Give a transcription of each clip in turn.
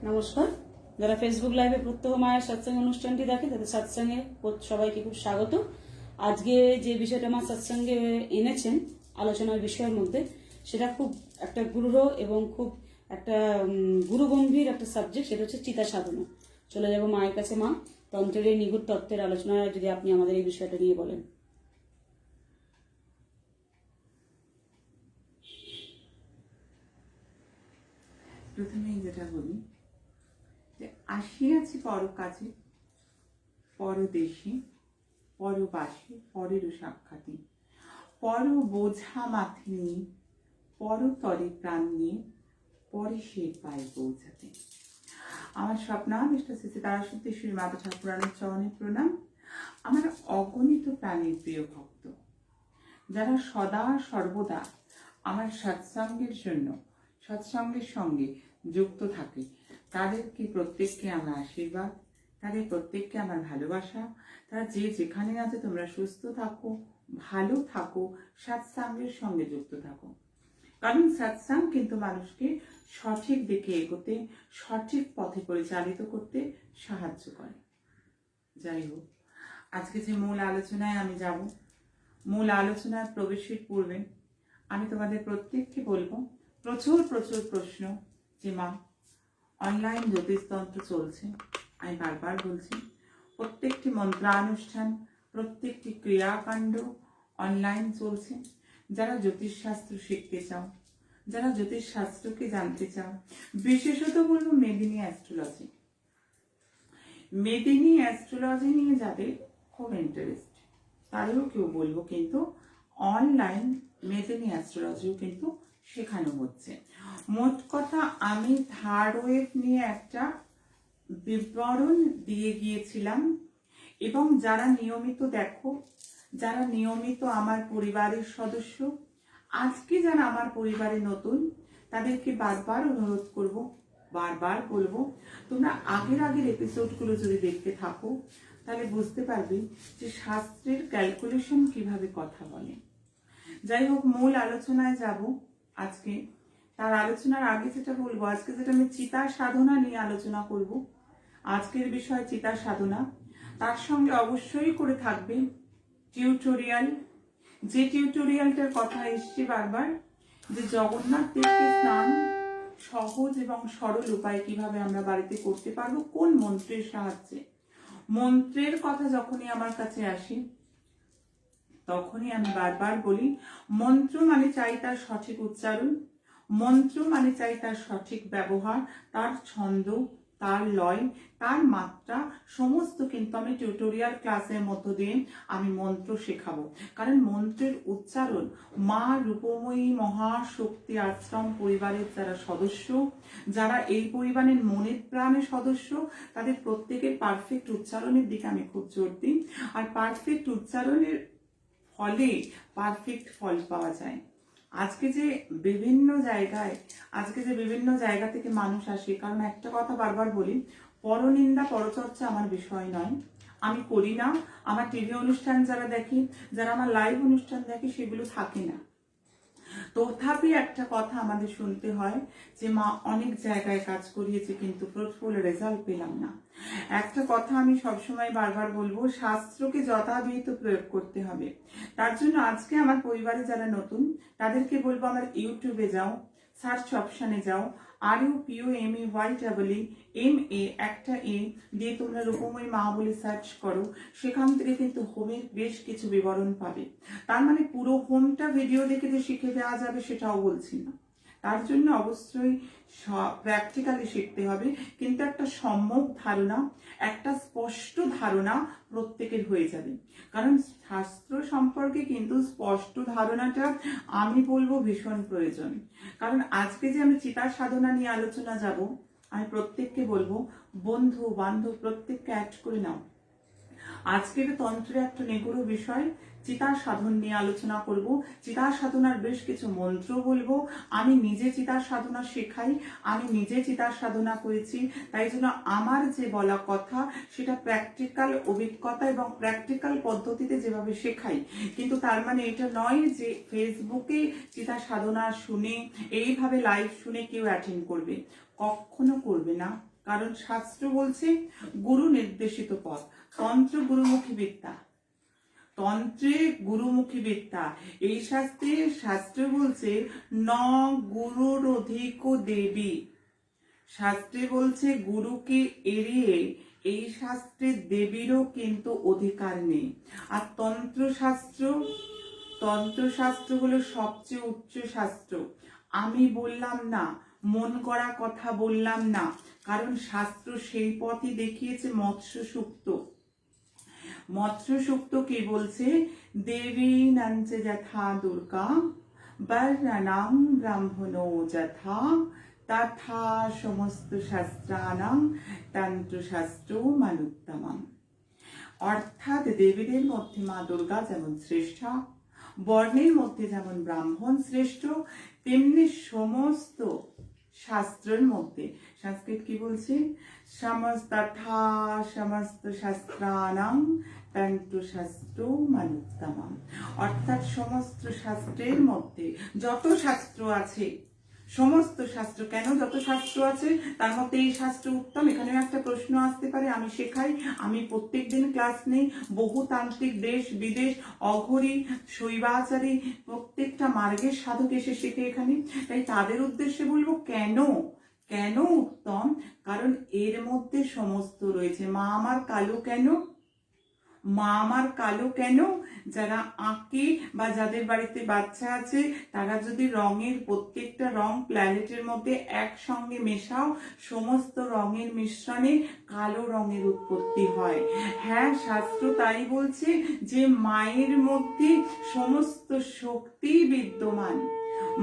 নমস্কার। যারা ফেসবুক লাইভে প্রত্যহ মায়ের সৎসঙ্গ অনুষ্ঠানটি দেখে তাদের সৎসঙ্গে সবাইকে খুব স্বাগত। আজকে যে বিষয়টা মা সৎসঙ্গে এনেছেন আলোচনার বিষয়ের মধ্যে, সেটা খুব একটা গূঢ় এবং খুব একটা গুরুগম্ভীর একটা সাবজেক্ট, সেটা হচ্ছে চিতা সাধনা। চলে যাব মায়ের কাছে। মা, তন্ত্রের এই নিগুড় তত্ত্বের আলোচনা যদি আপনি আমাদের এই বিষয়টা নিয়ে বলেন। প্রথমেই যেটা বলি যে আসিয়াছি পর কাজে, পরদেশে, পরবাসে, পরেরও সাক্ষাতে, পর বোঝা মাথে নিয়ে, পরতরে প্রাণ নিয়ে, পরে সে পায়ে পৌঁছাতে। আমার স্বপ্নাবিষ্ট শ্রী তারাসুদ্ধেশ্বরী মাতা ঠাকুরানীর চরণে প্রণাম। আমার অগণিত প্রাণের প্রিয় ভক্ত, যারা সদা সর্বদা আমার সৎসঙ্গের জন্য সৎসঙ্গের সঙ্গে যুক্ত থাকে, তাদেরকে প্রত্যেককে আমার আশীর্বাদ, তাদের প্রত্যেককে আমার ভালোবাসা। তারা যে যেখানে আছে তোমরা সুস্থ থাকো, ভালো থাকো, সৎসঙ্গের সঙ্গে যুক্ত থাকো। কারণ সৎসঙ্গ কিন্তু মানুষকে সঠিক দিকে এগোতে, সঠিক পথে পরিচালিত করতে সাহায্য করে। যাই হোক, আজকে যে মূল আলোচনায় আমি যাব, মূল আলোচনায় প্রবেশের পূর্বে আমি তোমাদের প্রত্যেককে বলবো, প্রচুর প্রচুর প্রশ্ন যে মা অনলাইন জ্যোতিষতন্ত্র চলছে। আমি বারবার বলছি, প্রত্যেকটি মন্ত্রানুষ্ঠান, প্রত্যেকটি ক্রিয়াকাণ্ড অনলাইন চলছে। যারা জ্যোতিষশাস্ত্র শিখতে চাও, যারা জ্যোতিষশাস্ত্রকে জানতে চাও, বিশেষত বলবো মেদিনী অ্যাস্ট্রোলজি, মেদিনী অ্যাস্ট্রোলজি নিয়ে যাদের খুব ইন্টারেস্ট, তাদেরও কেউ বলবো কিন্তু অনলাইন মেদিনী অ্যাস্ট্রোলজিও কিন্তু শেখানো হচ্ছে। মোট কথা আমি থার্ড ওয়েভ নিয়ে একটা বিবরণ দিয়ে গিয়েছিলাম, এবং যারা নিয়মিত দেখো, যারা নিয়মিত আমার পরিবারের সদস্য, আজকে যারা আমার পরিবারে নতুন, তাদেরকে বারবার অনুরোধ করব, বারবার বলবো, তোমরা আগের এপিসোডগুলো যদি দেখতে থাকো তাহলে বুঝতে পারবে যে শাস্ত্রের ক্যালকুলেশন কিভাবে কথা বলে। যাই হোক, মূল আলোচনায় যাব আজকে। তার আলোচনার আগে যেটা বলবো, আজকে যেটা আমি চিতা সাধনা নিয়ে আলোচনা করব, আজকের বিষয় চিতা সাধনা। তার সঙ্গে অবশ্যই করে থাকবে টিউটোরিয়াল, যে টিউটোরিয়ালটার কথা এসছে বারবার, যে জগন্নাথ দেবকে স্নান সহজ এবং সরল উপায় কিভাবে আমরা বাড়িতে করতে পারবো, কোন মন্ত্রের সাহায্যে। মন্ত্রের কথা যখনই আমার কাছে আসে তখনই আমি বারবার বলি, মন্ত্র মানে চাই তার সঠিক উচ্চারণ, মন্ত্র মানে চাই তার সঠিক ব্যবহার, তার ছন্দ, তার লয়, তার মাত্রা সমস্ত কিন্তু আমি টিউটোরিয়াল ক্লাসের মধ্য দিয়ে আমি মন্ত্র শেখাবো। কারণ মন্ত্রের উচ্চারণ মা রূপময়ী মহাশক্তি আশ্রম পরিবারের যারা সদস্য, যারা এই পরিবারের মনের প্রাণের সদস্য, তাদের প্রত্যেকের পারফেক্ট উচ্চারণের দিকে আমি খুব জোর দিই। আর পারফেক্ট উচ্চারণের ফলে পারফেক্ট ফল পাওয়া যায়। আজকে যে বিভিন্ন জায়গা থেকে মানুষ আসে, কারণ একটা কথা বারবার বলি, পরনিন্দা পরচর্চা আমার বিষয় নয়, আমি করি না। আমার টিভি অনুষ্ঠান যারা দেখি, যারা আমার লাইভ অনুষ্ঠান দেখে, সেগুলো থাকে না। তথাপি একটা কথা আমাদের শুনতে হয় যে মা অনেক জায়গায় কাজ করিয়েছে কিন্তু প্রফুল রেজাল্ট পেলাম না। একটা কথা আমি সবসময় বারবার বলবো, শাস্ত্রকে যথাবিহিত প্রয়োগ করতে হবে। তার জন্য আজকে আমার পরিবারে যারা নতুন, তাদেরকে বলবো আমার ইউটিউবে যাও, সার্চ অপশানে যাও, RUPOMEYEMA একটা এ দিয়ে তোমরা রূপময়ী মা বলে সার্চ করো। সেখান থেকে কিন্তু হোমের বেশ কিছু বিবরণ পাবে। তার মানে পুরো হোমটা ভিডিও দেখে যে শিখে দেওয়া যাবে সেটাও বলছি না, তার জন্য অবশ্যই প্র্যাকটিক্যালি শিখতে হবে। কিন্তু একটা সম্যক ধারণা, একটা স্পষ্ট ধারণা প্রত্যেকের হয়ে যাবে। কারণ শাস্ত্র সম্পর্কে কিন্তু স্পষ্ট ধারণাটা আমি বলবো ভীষণ প্রয়োজন। কারণ আজকে যে আমি চিতা সাধনা নিয়ে আলোচনা যাব, আমি প্রত্যেককে বলবো, বন্ধু বান্ধব প্রত্যেককে অ্যাড করে নাও। আজকের তন্ত্রের একটা নিগুড় বিষয় চিতার সাধন নিয়ে আলোচনা করব। চিতার সাধনার বেশ কিছু মন্ত্র বলবো। আমি নিজে চিতার সাধনা শেখাই, আমি নিজে চিতার সাধনা করেছি, তাই জন্য আমার যে বলা কথা সেটা প্র্যাকটিক্যাল অভিজ্ঞতা এবং প্র্যাকটিক্যাল পদ্ধতিতে যেভাবে শেখাই। কিন্তু তার মানে এটা নয় যে ফেসবুকে চিতার সাধনা শুনে এইভাবে লাইভ শুনে কেউ অ্যাটেন্ড করবে, কখনো করবে না। কারণ শাস্ত্র বলছে গুরু নির্দেশিত পথ, তন্ত্র গুরুমুখী বিদ্যা, তন্ত্রে গুরুমুখী বিদ্যা। এই শাস্ত্রে বলছে ন গুরুর অধিক দেবী, শাস্ত্রে বলছে গুরুকে এড়িয়ে এই শাস্ত্রে দেবীরও কিন্তু অধিকার নেই। আর তন্ত্রশাস্ত্র হলো সবচেয়ে উচ্চ শাস্ত্র। আমি বললাম না, মন গড়া কথা বললাম না, কারণ শাস্ত্র সেই পথই দেখিয়েছে। মৎস্য সূক্ত কি বলছে? দেবী নঞ্চ যথা দুর্গা বর্ণনাং ব্রাহ্মণো যথা তথা সমস্ত শাস্ত্রানাং তন্ত্রশাস্ত্র মনুত্তমম। অর্থাৎ দেবীদের মধ্যে মা দুর্গা যেমন শ্রেষ্ঠা, বর্ণের মধ্যে যেমন ব্রাহ্মণ শ্রেষ্ঠ, তেমনি সমস্ত শাস্ত্রের মধ্যে, সংস্কৃত কি বলছে? তথা সমস্ত শাস্ত্রানাং তন্ত্রশাস্ত্র মনুত্তমম। অর্থাৎ সমস্ত শাস্ত্রের মধ্যে যত শাস্ত্র আছে, সমস্ত শাস্ত্র, কেন যত শাস্ত্র আছে তার মধ্যে এই শাস্ত্র উত্তম। এখানে একটা প্রশ্ন আসতে পারে, আমি শেখাই, আমি প্রত্যেকদিন ক্লাস নেই, বহু তান্ত্রিক দেশ বিদেশ, অঘরী শৈবাচারী প্রত্যেকটা মার্গের সাধক এসে শেখে এখানে। তাই তাদের উদ্দেশ্যে বলবো কেন উত্তম? কারণ এর মধ্যে সমস্ত রয়েছে। মা আমার কালো কেন? যারা আঁকে বা যাদের বাড়িতে বাচ্চা আছে, তারা যদি রঙের প্রত্যেকটা রং প্ল্যানেটের মধ্যে একসঙ্গে মেশাও, সমস্ত রঙের মিশ্রণে কালো রঙের উৎপত্তি হয়। হ্যাঁ, শাস্ত্র তাই বলছে যে মায়ের মধ্যে সমস্ত শক্তি বিদ্যমান,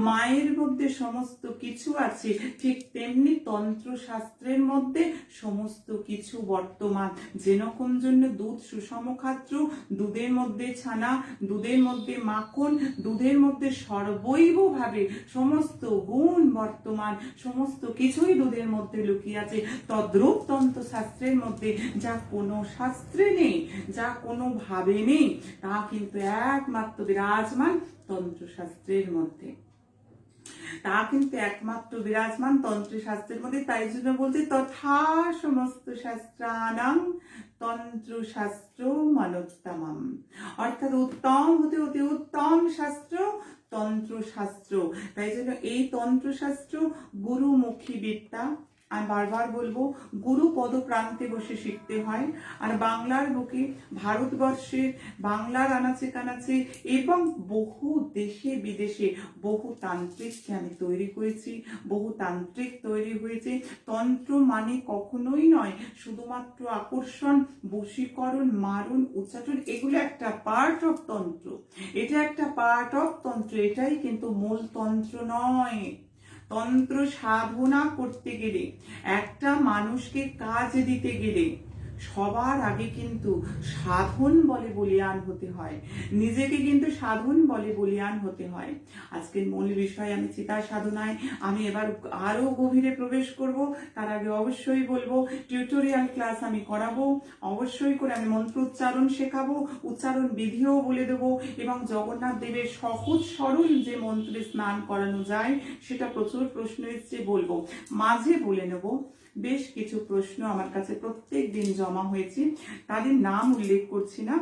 মায়ের মধ্যে সমস্ত কিছু আছে। ঠিক তেমনি তন্ত্রশাস্ত্রের মধ্যে সমস্ত কিছু বর্তমান। যেরকম জন্য দুধ সুষম খাদ্য, দুধের মধ্যে ছানা, দুধের মধ্যে মাখন, দুধের মধ্যে সর্বৈবভাবে সমস্ত গুণ বর্তমান, সমস্ত কিছুই দুধের মধ্যে লুকিয়ে আছে। তদ্রূপ তন্ত্রশাস্ত্রের মধ্যে যা কোনো শাস্ত্রে নেই, যা কোনো ভাবে নেই, তা কিন্তু একমাত্র বিরাজমান তন্ত্রশাস্ত্রের মধ্যে, তন্ত্রশাস্ত্রের মধ্যে। তাই জন্য বলতে তথা সমস্ত শাস্ত্রানাং তন্ত্রশাস্ত্র মনুত্তমম। অর্থাৎ উত্তম হতে হতে উত্তম শাস্ত্র তন্ত্রশাস্ত্র। তাই জন্য এই তন্ত্রশাস্ত্র গুরুমুখী বিদ্যা। আমি বারবার বলবো, গুরু পদ প্রান্তে বসে শিখতে হয়। আর বাংলার বুকে, ভারতবর্ষের বাংলার আনাচে কানাচে এবং বহু দেশে বিদেশে বহু তান্ত্রিককে আমি তৈরি করেছি, বহু তান্ত্রিক তৈরি হয়েছে। তন্ত্র মানে কখনোই নয় শুধুমাত্র আকর্ষণ, বশীকরণ, মারণ, উচ্চাটন, এগুলো একটা পার্ট অফ তন্ত্র। এটা একটা পার্ট অফ তন্ত্র, এটাই কিন্তু মূল তন্ত্র নয়। তন্ত্র সাধনা করতে গেলে, একটা মানুষকে কাজ দিতে গেলে সবার আগে কিন্তু সাধন বলে বলীয়ান হতে হয়, নিজেকে কিন্তু সাধন বলে বলীয়ান হতে হয়। আজকের মূল বিষয় আমি চিতা সাধনায় আমি এবার আরো গভীরে প্রবেশ করব। তার আগে অবশ্যই বলবো, টিউটোরিয়াল ক্লাস আমি করাবো, অবশ্যই করে আমি মন্ত্র উচ্চারণ শেখাবো, উচ্চারণ বিধিও বলে দেবো, এবং জগন্নাথ দেবের সহজ সরল যে মন্ত্রে স্নান করানো যায় সেটা প্রচুর প্রশ্ন এসছে, বলবো। মাঝে বলে নেব, বেশ কিছু প্রশ্ন আমার কাছে প্রত্যেক দিন জমা হয়েছে, তাদের নাম উল্লেখ করছি না,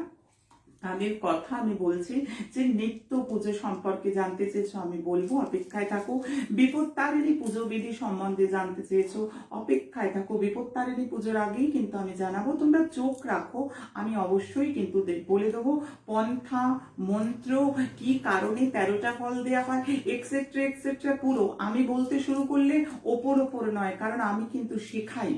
তাদের কথা আমি বলছি। যে নিত্য পুজো সম্পর্কে জানতে চেয়েছো, আমি বলবো, অপেক্ষায় থাকো। বিপত্তারিণী পুজো বিধি সম্বন্ধে জানতে চেয়েছো, অপেক্ষায় থাকো। বিপত্তারিণী পুজোর আগেই কিন্তু আমি জানাবো, তোমরা চোখ রাখো, আমি অবশ্যই কিন্তু বলে দেবো পন্থা, মন্ত্র, কি কারণে 13টা ফল দেওয়া হয়, এক্সেট্রা এক্সেট্রা। পুরো আমি বলতে শুরু করলে ওপর নয়, কারণ আমি কিন্তু শেখাই,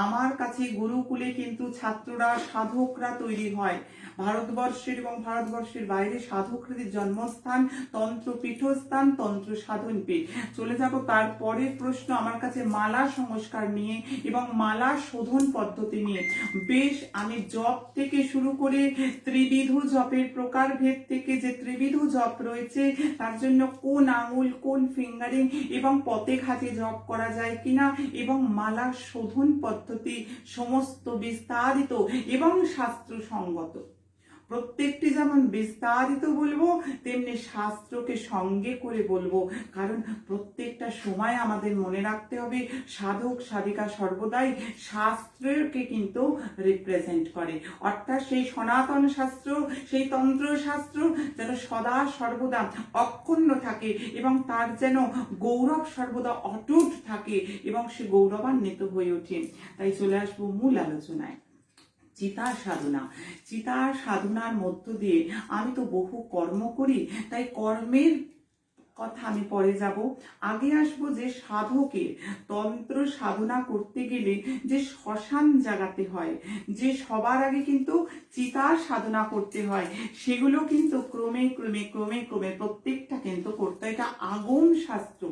আমার কাছে গুরুকুলে কিন্তু ছাত্ররা সাধকরা তৈরি হয়। ভারতবর্ষের এবং ভারতবর্ষের বাইরে সাধকদের জন্মস্থান, তন্ত্র পীঠস্থান, তন্ত্র সাধন পীঠ। চলে যাব তারপরের প্রশ্ন আমার কাছে মালা সংস্কার নিয়ে এবং মালা শোধন পদ্ধতি নিয়ে। বেশ, আমি জপ থেকে শুরু করে ত্রিবিধ জপের প্রকারভেদ থেকে যে ত্রিবিধ জপ রয়েছে তার জন্য কোন আঙুল, কোন ফিঙ্গারিং এবং পথে ঘাটে জপ করা যায় কিনা এবং মালা শোধন পদ্ধতি সমস্ত বিস্তারিত এবং শাস্ত্রসঙ্গত। প্রত্যেকটি যেমন বিস্তারিত বলবো তেমনি শাস্ত্রকে সঙ্গে করে বলবো, কারণ প্রত্যেকটা সময় আমাদের মনে রাখতে হবে সাধক সাধিকা সর্বদাই শাস্ত্রকে কিন্তু রিপ্রেজেন্ট করে। অর্থাৎ সেই সনাতন শাস্ত্র, সেই তন্ত্র শাস্ত্র যেন সদা সর্বদা অক্ষুণ্ণ থাকে এবং তার যেন গৌরব সর্বদা অটুট থাকে এবং সে গৌরবান্বিত হয়ে ওঠে। তাই চলে আসবো মূল আলোচনায়। চিতা সাধনা। চিতা সাধনার মধ্য দিয়ে আমি তো বহু কর্ম করি, তাই কর্মের কথা আমি পরে যাব। আগে আসবো যে সাধকের তন্ত্র সাধনা করতে গেলে যে শ্মশান জাগাতে হয়, যে সবার আগে কিন্তু চিতা সাধনা করতে হয়, সেগুলো কিন্তু ক্রমে ক্রমে ক্রমে ক্রমে প্রত্যেকটা কিন্তু করতে হয়। এটা আগম শাস্ত্র।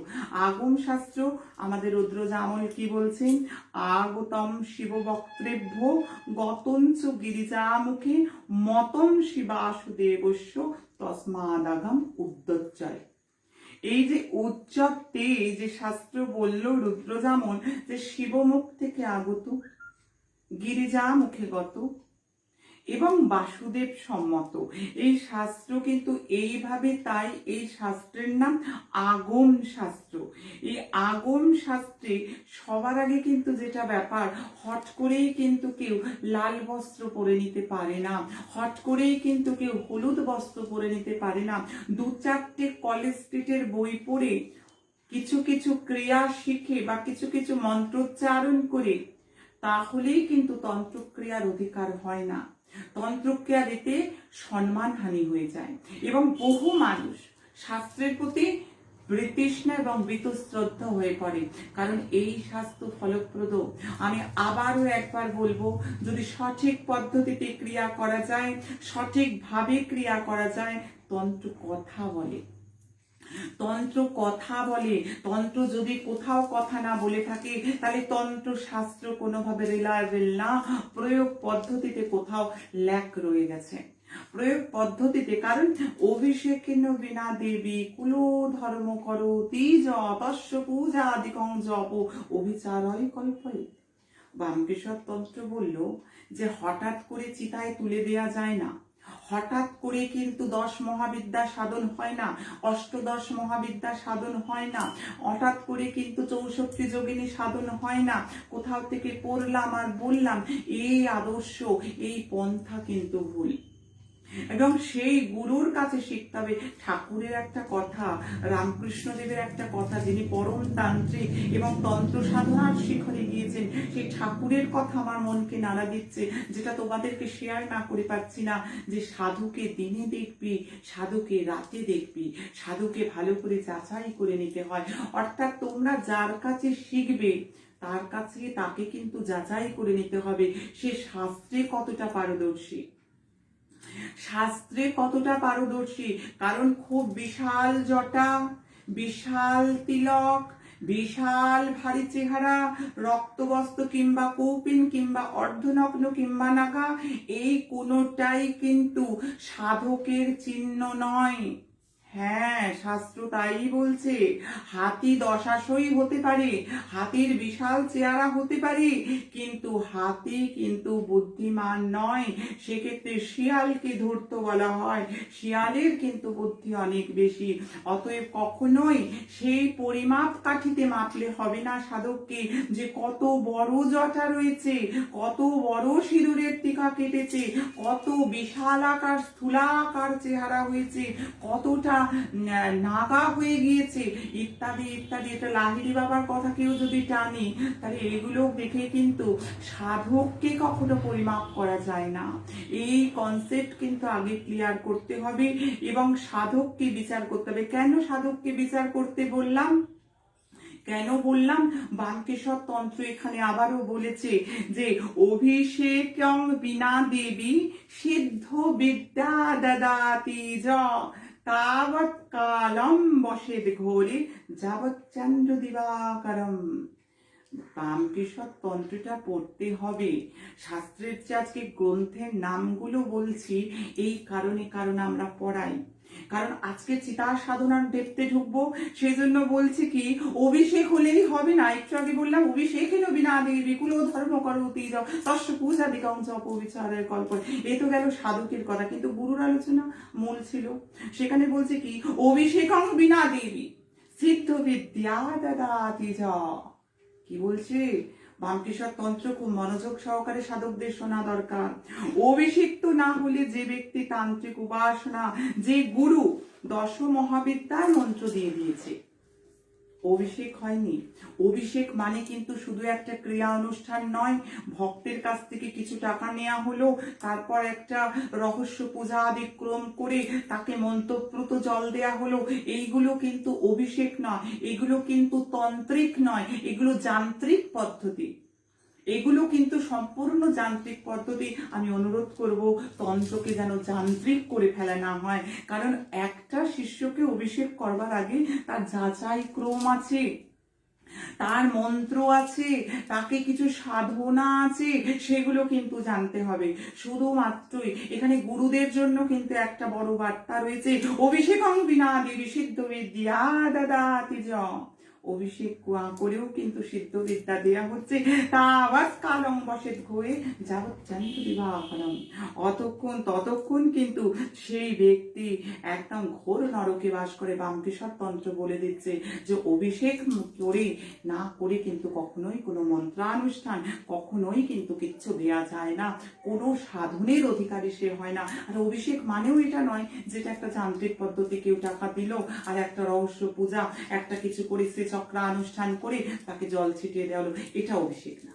আগম শাস্ত্র আমাদের রুদ্রজামল কি বলছেন? আগতম শিব বক্তৃভ্য গতঞ্চ গিরিজামুখে মতম শিবাসুদেবস্য তস্মাদাগম উদ্যোজ্জয়। এই যে উচ্চতে যে শাস্ত্র বলল রুদ্রজামল যে শিবমুখ থেকে আগত, গিরিজা মুখে গত এবং বাসুদেব সম্মত, এই শাস্ত্র কিন্তু এইভাবে, তাই এই শাস্ত্রের নাম আগম শাস্ত্র। এই আগম শাস্ত্রে সবার আগে কিন্তু যেটা ব্যাপার, হট করেই কিন্তু কেউ লাল বস্ত্র পরে নিতে পারে না, হট করেই কিন্তু কেউ হলুদ বস্ত্র পরে নিতে পারে না। দু চারটে কলেজ স্ট্রিটের বই পড়ে কিছু কিছু ক্রিয়া শিখে বা কিছু কিছু মন্ত্রোচ্চারণ করে তাহলেই কিন্তু তন্ত্রক্রিয়ার অধিকার হয় না। তন্ত্রক্রিয়া দিতে সম্মানহানি হয়ে যায় এবং বহু মানুষ শাস্ত্রের প্রতি বৃতৃষ্ণা এবং বীতশ্রদ্ধা হয়ে পড়ে, কারণ এই শাস্ত্র ফলপ্রদ। আমি আবারও একবার বলবো, যদি সঠিক পদ্ধতিতে ক্রিয়া করা যায়, সঠিকভাবে ক্রিয়া করা যায়, তন্ত্র কথা বলে। তন্ত্র কথা বলে। তন্ত্র যদি কোথাও কথা না বলে থাকে তাহলে তন্ত্র শাস্ত্র কোনোভাবে রিলায়েবল না, প্রয়োগ পদ্ধতিতে কোথাও ল্যাক রয়ে গেছে। প্রয়োগ পদ্ধতিতে, কারণ অভিষেকেন বিনা দেবী কুলো ধর্ম করো তিজ অপস্য পূজা আদিকং জপ অভিচারয় কল্পয়ে। বামকেশ্বর তন্ত্র বলল যে হঠাৎ করে চিতায় তুলে দেয়া যায় না, হঠাৎ করে কিন্তু 10 মহাবিদ্যা সাধন হয় না, অষ্টদশ মহাবিদ্যা সাধন হয় না, হঠাৎ করে কিন্তু 64 যোগিনী সাধন হয় না। কোথাও থেকে পড়লাম আর বললাম, এই আদর্শ, এই পন্থা কিন্তু ভুল এবং সেই গুরুর কাছে শিখতে হবে। ঠাকুরের একটা কথা, রামকৃষ্ণদেবের একটা কথা, যিনি পরম তান্ত্রিক এবং তন্ত্র সাধনার শিখরে গিয়েছেন, সেই ঠাকুরের কথা আমার মনকে নাড়া দিচ্ছে, যেটা তোমাদেরকে শেয়ার না করে পাচ্ছি না, যে সাধুকে দিনে দেখবি, সাধুকে রাতে দেখবি, সাধুকে ভালো করে যাচাই করে নিতে হয়। অর্থাৎ তোমরা যার কাছে শিখবে তার কাছে তাকে কিন্তু যাচাই করে নিতে হবে সে শাস্ত্রে কতটা পারদর্শী, শাস্ত্রে কতটা পারদর্শী। কারণ খুব বিশাল জটা, বিশাল তিলক, বিশাল ভারী চেহারা, রক্তবস্ত্র কিংবা কৌপিন কিংবা অর্ধনগ্ন কিংবা নাগা, এই কোনোটাই কিন্তু সাধকের চিহ্ন নয়। হ্যাঁ, শাস্ত্র তাই বলছে। হাতি দশাশই হতে পারে, হাতির বিশাল চেহারা হতে পারে, কিন্তু হাতি কিন্তু বুদ্ধিমান নয়। সেক্ষেত্রে শিয়ালকে ধূর্ত বলা হয়, শিয়ালের কিন্তু বুদ্ধি অনেক বেশি। অতএব কখনোই সেই পরিমাপ কাঠিতে মাপলে হবে না সাধককে, যে কত বড় জটা রয়েছে, কত বড় সিঁদুরের টিকা কেটেছে, কত বিশাল আকার স্থূলাকার চেহারা হয়েছে, কতটা নাগা হয়ে গিয়েছে, ইত্যাদি ইত্যাদি। এটা লাহিড়ী বাবার কথা কেউ যদি টানি তাহলে এগুলো দেখে কিন্তু সাধককে কখনো পরিমাপ করা যায় না। এই কনসেপ্ট কিন্তু আগে ক্লিয়ার করতে হবে এবং সাধককে বিচার করতে হবে। কেন সাধককে বিচার করতে বললাম? কেন বললাম? বামকেশর তন্ত্র এখানে আবারও বলেছে যে অভিষেকং বিনা দেবী সিদ্ধ বিদ্যা দদাতি য তাবৎ কালম বসেদ ঘোরে যাবৎ চন্দ্র দিবাকরম। বামকেশর তন্ত্রটা পড়তে হবে। শাস্ত্রের যে আজকে গ্রন্থের নামগুলো বলছি এই কারণ আমরা পড়াই, কারণ আজকে চিতার সাধনার ডেপতে ঢুকবো, সেই জন্য বলছি কি অভিষেক হলেই হবে না। একটু আগে বললাম অভিষেক হলো বিনা দেবী কুল ধর্ম করতি তস্য পূজা দিকং জপ বিচারের কল্প। এ তো গেল সাধকের কথা, কিন্তু গুরুর আলোচনা মূল ছিল। সেখানে বলছে কি অভিষেকং বিনা দেবী সিদ্ধ বিদ্যা দদাতি য। কি বলছে? বামকেশর তন্ত্র খুব মনোযোগ সহকারে সাধকদের শোনা দরকার। অভিষিক্ত না হলে যে ব্যক্তি তান্ত্রিক উপাসনা, যে গুরু 10 মহাবিদ্যার মন্ত্র দিয়ে দিয়েছে, অভিষেক হয়নি। অভিষেক মানে কিন্তু শুধু একটা ক্রিয়া অনুষ্ঠান নয়, ভক্তের কাছ থেকে কিছু টাকা নেওয়া হলো, তারপর একটা রহস্য পূজা আদি ক্রম করে তাকে মন্ত্রপ্রত জল দেয়া হলো, এইগুলো কিন্তু অভিষেক নয়, এগুলো কিন্তু তন্ত্রিক নয়, এগুলো যান্ত্রিক পদ্ধতি। এগুলো কিন্তু সম্পূর্ণ যান্ত্রিক পদ্ধতি। আমি অনুরোধ করব তন্ত্রকে যেন যান্ত্রিক করে ফেলা না হয়, কারণ একটা শিষ্যকে অভিষেক করবার আগে তার যাচাই ক্রম আছে, তার মন্ত্র আছে, তাকে কিছু সাধনা আছে, সেগুলো কিন্তু জানতে হবে। শুধুমাত্রই এখানে গুরুদের জন্য কিন্তু একটা বড় বার্তা রয়েছে, অভিষেকং বিনা দেবী সিদ্ধ বিদ্যা দদাতি য। অভিষেক করেও কিন্তু সিদ্ধ বিদ্যা দেয়া হচ্ছে। তাবৎ কালং বসেদ ঘোরে যাবৎ চন্দ্র দিবাকরম। ততক্ষণ কিন্তু সেই ব্যক্তি একদম ঘোর নরকে বাস করে। বামকেশর তন্ত্র বলে দিচ্ছে যে অভিষেক না করে কিন্তু কখনোই কোনো মন্ত্রানুষ্ঠান, কখনোই কিন্তু কিচ্ছু দেয়া যায় না, কোনো সাধনের অধিকারী সে হয় না। আর অভিষেক মানেও এটা নয় যেটা একটা যান্ত্রিক পদ্ধতি, কেউ টাকা দিল আর একটা রহস্য পূজা, একটা কিছু করে চক্রা অনুষ্ঠান করে তাকে জল ছিটিয়ে দেওয়া হলো, এটা অভিষেক না।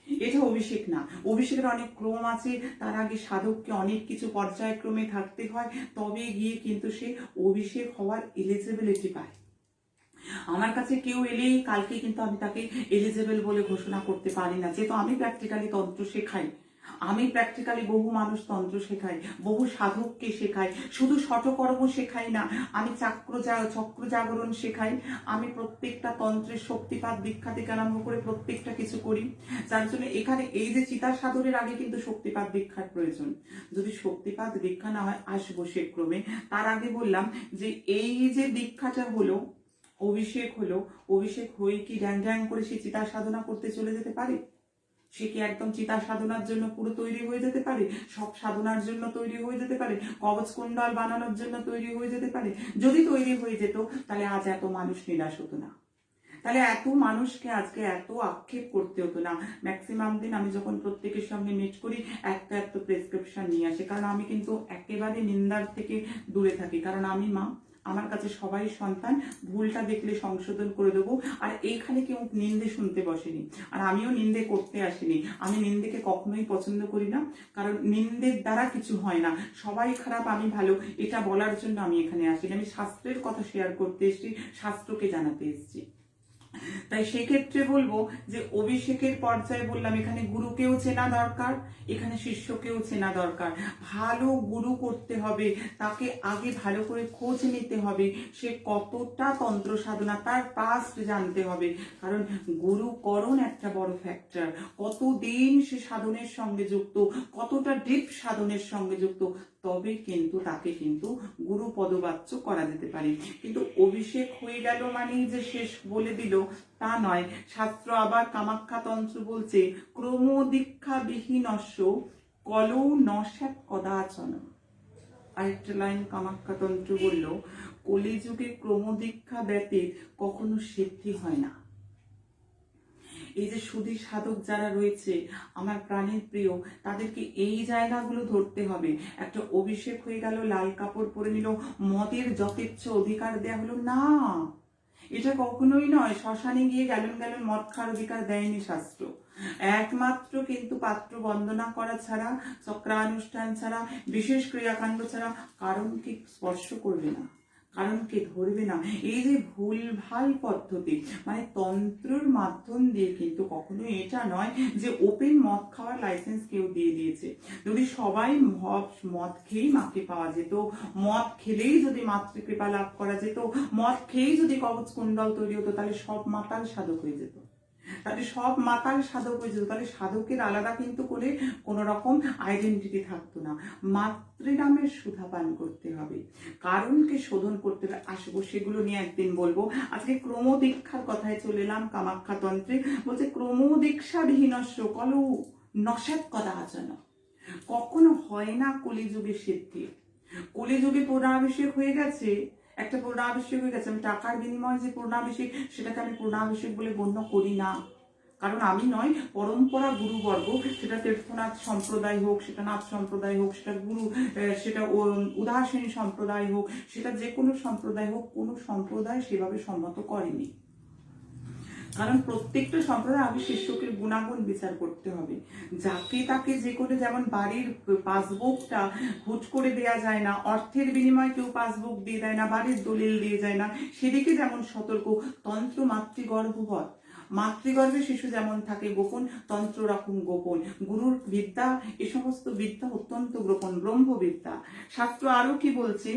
এটা অভিষেক না। অভিষেকের অনেক ক্রম আছে, তার আগে সাধককে অনেক কিছু পর্যায়ক্রমে থাকতে হয়, তবে গিয়ে কিন্তু সে অভিষেক হওয়ার এলিজিবিলিটি পায়। আমার কাছে কেউ এলেই কালকে কিন্তু আমি তাকে এলিজেবল বলে ঘোষণা করতে পারি না, যেহেতু আমি প্র্যাকটিক্যালি তন্ত্র শেখাই। আমি প্র্যাকটিক্যালি বহু মানুষ তন্ত্র শেখাই, বহু সাধককে শেখাই, শুধু শটকর্ম শেখাই না, আমি চক্র জাগরণ শেখাই, আমি প্রত্যেকটা তন্ত্রের শক্তিপাত দীক্ষা থেকে আরম্ভ করে প্রত্যেকটা কিছু করি। যার জন্য এখানে এই যে চিতার সাধনের আগে কিন্তু শক্তিপাত দীক্ষার প্রয়োজন। যদি শক্তিপাত দীক্ষা না হয় আসবো সে ক্রমে। তার আগে বললাম যে এই যে দীক্ষাটা হলো, অভিষেক হলো, অভিষেক হয়ে কি ড্যাং ড্যাং করে সে চিতার সাধনা করতে চলে যেতে পারে? সে কি একদম চিতার সাধনার জন্য পুরো তৈরি হয়ে যেতে পারে? সব সাধনার জন্য তৈরি হয়ে যেতে পারে? কবচ কুণ্ডল বানানোর জন্য তৈরি হয়ে যেতে পারে? যদি তৈরি হয়ে যেত তাহলে আজ এত মানুষ নিরাশ হতো না, তাহলে এত মানুষকে আজকে এত আক্ষেপ করতে হতো না। ম্যাক্সিমাম দিন আমি যখন প্রত্যেকের সঙ্গে মিট করি একটা প্রেসক্রিপশন নিয়ে আসি, কারণ আমি কিন্তু একেবারে নিন্দার থেকে দূরে থাকি, কারণ আমি মা, আমার কাছে সবাই সন্তান, ভুলটা দেখলে সংশোধন করে দেবো। আর এইখানে কেউ নিন্দে শুনতে বসেনি, আর আমিও নিন্দে করতে আসিনি। আমি নিন্দেকে কখনোই পছন্দ করি না, কারণ নিন্দের দ্বারা কিছু হয় না। সবাই খারাপ আমি ভালো এটা বলার জন্য আমি এখানে আসিনি। আমি শাস্ত্রের কথা শেয়ার করতে এসেছি, শাস্ত্রকে জানাতে এসেছি। তাই সেক্ষেত্রে বলবো যে অভিষেকের পর্যায়ে বললাম এখানে গুরুকেও চেনা দরকার, এখানে শিষ্যকেও চেনা দরকার। ভালো গুরু করতে হবে, তাকে আগে ভালো করে খোঁজ নিতে হবে, সে কতটা তন্ত্র সাধনা তার পাস্ট জানতে হবে, কারণ গুরুকরণ একটা বড় ফ্যাক্টর। কতদিন সে সাধনের সঙ্গে যুক্ত, কতটা ডিপ সাধনের সঙ্গে যুক্ত, তবে কিন্তু তাকে কিন্তু গুরু পদবাচ্য করা যেতে পারে। কিন্তু অভিষেক হয়ে গেল মানেই যে শেষ বলে দিল তা নয়। শাস্ত্র আবার কামাখ্যা তন্ত্র বলছে ক্রম দীক্ষা বিহীনস্য কলৌ নস্যাৎ কদাচন। আরেকটা লাইন কামাখ্যা তন্ত্র বলল কলিযুগে ক্রম দীক্ষা ব্যতীত কখনো সিদ্ধি হয় না। এই যে সুধী সাধক যারা রয়েছে আমার প্রাণের প্রিয়, তাদেরকে এই জায়গাগুলো ধরতে হবে। একটা অভিষেক হয়ে গেল, লাল কাপড় পরে নিল, মদের যথেচ্ছ অধিকার দেয়া হলো না, এটা কখনোই নয়। শ্মশানে গিয়ে গ্যালন গ্যালন মদ খাওয়ার অধিকার দেয়নি শাস্ত্র। একমাত্র কিন্তু পাত্র বন্দনা করা ছাড়া, চক্রানুষ্ঠান ছাড়া, বিশেষ ক্রিয়াকাণ্ড ছাড়া কারণকে স্পর্শ করবে না, কারণ কে ধরবে না। এই যে ভুলভাল পদ্ধতি, মানে তন্ত্রের মাধ্যম দিয়ে কিন্তু কখনো এটা নয় যে ওপেন মদ খাওয়ার লাইসেন্স কেউ দিয়ে দিয়েছে। যদি সবাই মদ খেয়েই মাকে পাওয়া যেত, মদ খেলেই যদি মাতৃকৃপা লাভ করা যেত, মদ খেয়েই যদি কবচ কুণ্ডল তৈরি হতো, তাহলে সব মাতাল সাধক হয়ে যেত। তাহলে সব মাতাল সাধক হয়ে যেত। তাহলে সাধকের আলাদা কিন্তু করে কোন রকম আইডেন্টিটি থাকতো না। মাতৃনামের সুধা পান করতে হবে, কারণকে শোধন করতে হবে। আসবো, সেগুলো নিয়ে একদিন বলবো। আজকে ক্রম দীক্ষার কথায় চলে এলাম। কামাখ্যা তন্ত্রে বলছে ক্রম দীক্ষা বিহীনস্য কলু নশেত কদাচন। কখনো হয় না কলিযুগে সিদ্ধি। কলিযুগে পূর্ণাভিষেক হয়ে গেছে, একটা পূর্ণাভিষেক হয়ে গেছে, আমি টাকার বিনিময়ে যে পূর্ণাভিষেক, সেটাকে আমি পূর্ণাভিষেক বলে গণ্য করি না। কারণ আমি নয়, পরম্পরা গুরুবর্গ, সেটা তীর্থনাথ সম্প্রদায় হোক, সেটা নাথ সম্প্রদায় হোক, সেটা সেটা উদাসীন সম্প্রদায় হোক, সেটা যে কোনো সম্প্রদায় হোক, কোনো সম্প্রদায় সেভাবে সম্মত করেনি। কারণ প্রত্যেকটা সম্প্রদায় আগে শিষ্যকে গুণাগুণ বিচার করতে হবে। যাকে তাকে যে করে, যেমন বাড়ির পাসবুকটা হুট করে দেয়া যায় না, অর্থের বিনিময়ে কেউ পাসবুক দিয়ে দেয় না, বাড়ির দলিল দিয়ে যায় না, সেদিকে যেমন সতর্ক। তন্ত্র মাতৃগর্ভবৎ, মাতৃগর্ভে শিশু যেমন থাকে গোপন, তন্ত্র রকম গোপন। গুরুর বিদ্যা, এ সমস্ত বিদ্যা অত্যন্ত গোপন, ব্রহ্মবিদ্যা। শাস্ত্র আরো কি বলছে,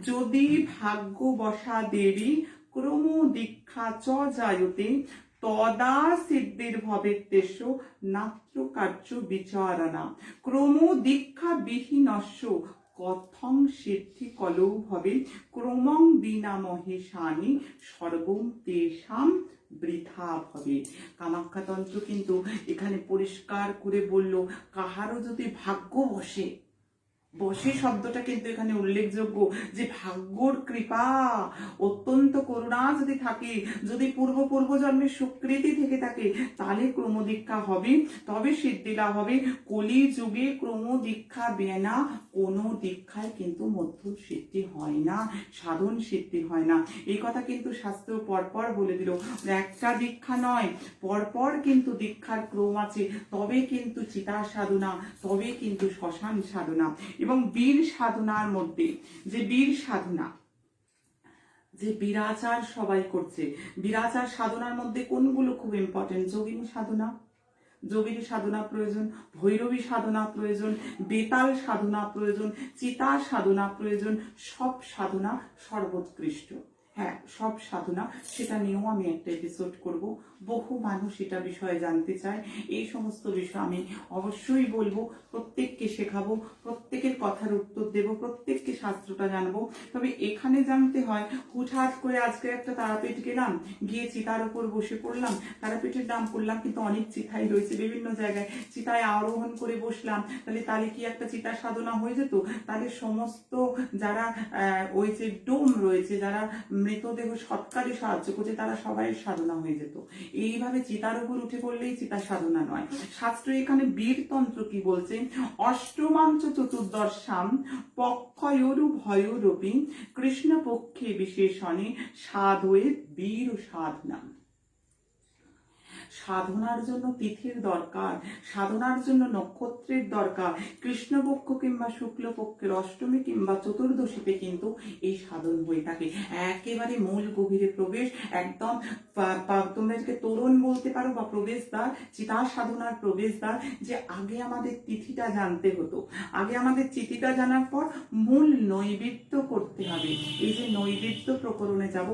যদি ভাগ্য বসা দেবী ক্রম দীক্ষা চ জায়তে তদা সিদ্ধির ভবেত্তেষ নাত্র কার্য বিচারণা। ক্রম দীক্ষা বিহীনস্য কথং সিদ্ধি কলৌ ভবে ক্রমং বিনা মহেশানি সর্বং তেষাম বৃথা ভবে। কামাখ্যা তন্ত্র কিন্তু এখানে পরিষ্কার করে বলল, কাহারও যদি ভাগ্য বসে, বসে শব্দটা কিন্তু এখানে উল্লেখযোগ্য, যে ভাগ্যর কৃপা, অত্যন্ত করুণা যদি থাকে, যদি পূর্ব জন্মের সুকৃতি থেকে থাকে, তাহলে ক্রম দীক্ষা হবে, তবে সিদ্ধি লাভ হবে। কলি যুগে ক্রম দীক্ষা বেনা কোনো দীক্ষায় কিন্তু মধ্যম সিদ্ধি হয় না, সাধন সিদ্ধি হয় না। এই কথা কিন্তু শাস্ত্র পরপর বলে দিল। একটা দীক্ষা নয়, পরপর কিন্তু দীক্ষার ক্রম আছে। তবে কিন্তু চিতা সাধনা, তবে কিন্তু শ্মশান সাধনা। এবং বীর সাধনার মধ্যে যে বীর সাধনা, যে বীরাচার সবাই করছে, বীরাচার সাধনার মধ্যে কোনগুলো খুব ইম্পর্টেন্ট? যোগিনী সাধনা, যোগিনী সাধনা প্রয়োজন, ভৈরবী সাধনা প্রয়োজন, বেতাল সাধনা প্রয়োজন, চিতা সাধনা প্রয়োজন। সব সাধনা সর্বোৎকৃষ্ট। হ্যাঁ, সব সাধনা, সেটা নিয়েও আমি একটা এপিসোড করব। বহু মানুষ এটা বিষয়ে জানতে চায়। এই সমস্ত বিষয় আমি অবশ্যই বলবো, প্রত্যেককে শেখাবো, প্রত্যেকের কথার উত্তর দেব, প্রত্যেককে শাস্ত্রটা জানবো। তবে এখানে জানতে হয়, হুটহাট করে আজকে একটা তারাপীঠ গেলাম, গিয়ে চিতার উপর বসে পড়লাম, তারাপীঠের নাম করলাম, কিন্তু অনেক চিতাই রয়েছে বিভিন্ন জায়গায়, চিতায় আরোহণ করে বসলাম, তাহলে কি একটা চিতা সাধনা হয়ে যেত? তাহলে সমস্ত যারা ওই যে ডোম রয়েছে, যারা মৃতদেহ সৎকারে সাহায্য করছে, তারা সবাই সাধনা হয়ে যেত। এইভাবে চিতার উপর উঠে পড়লেই চিতা সাধনা নয়। শাস্ত্র এখানে বীরতন্ত্র কি বলছে, অষ্টমাঞ্চ চতুর্দশাম পক্ষয়োরু ভয়োরূপী কৃষ্ণ পক্ষে বিশেষণে সাধয়ে বীর সাধনা। সাধনার জন্য তিথির দরকার, সাধনার জন্য নক্ষত্রের দরকার। কৃষ্ণপক্ষ কিংবা শুক্লপক্ষের অষ্টমী কিংবা চতুর্দশীতে কিন্তু এই সাধন হয়ে থাকে। একেবারে মূল গভীরে প্রবেশ, একদম তোমরা এটাকে তোরণ বলতে পারো বা প্রবেশদ্বার, চিতা সাধনার প্রবেশদ্বার। যে আগে আমাদের তিথিটা জানতে হতো, আগে আমাদের চিঠিটা জানার পর মূল নৈবেদ্য করতে হবে। এই যে নৈবেদ্য প্রকরণে যাব,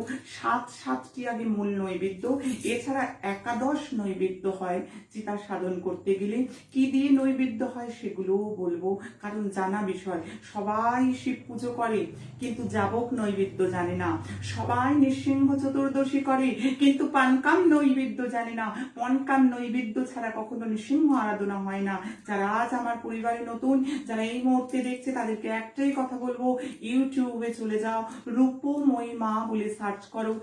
সাতটি আগে মূল নৈবেদ্য, এছাড়া একাদশ নৈবেদ্য হয় চিতা সাধন করতে গেলে। কি দিয়ে নৈবেদ্য হয় সেগুলোও বলবো, কারণ জানা বিষয়। সবাই শিব পুজো করে কিন্তু যাবক নৈবেদ্য জানে না, সবাই নৃসিংহ চতুর্দশী করে কিন্তু পানকাম নৈবেদ্য জানে না। পনকাম নৈবেদ্য ছাড়া কখনো নৃসিংহ আরাধনা হয় না। যারা আজ আমার পরিবারে নতুন, যারা এই মুহূর্তে দেখছে, তাদেরকে একটাই কথা বলবো, ইউটিউবে চলে যাও, রূপময়ী মা বলে সার্চ করো,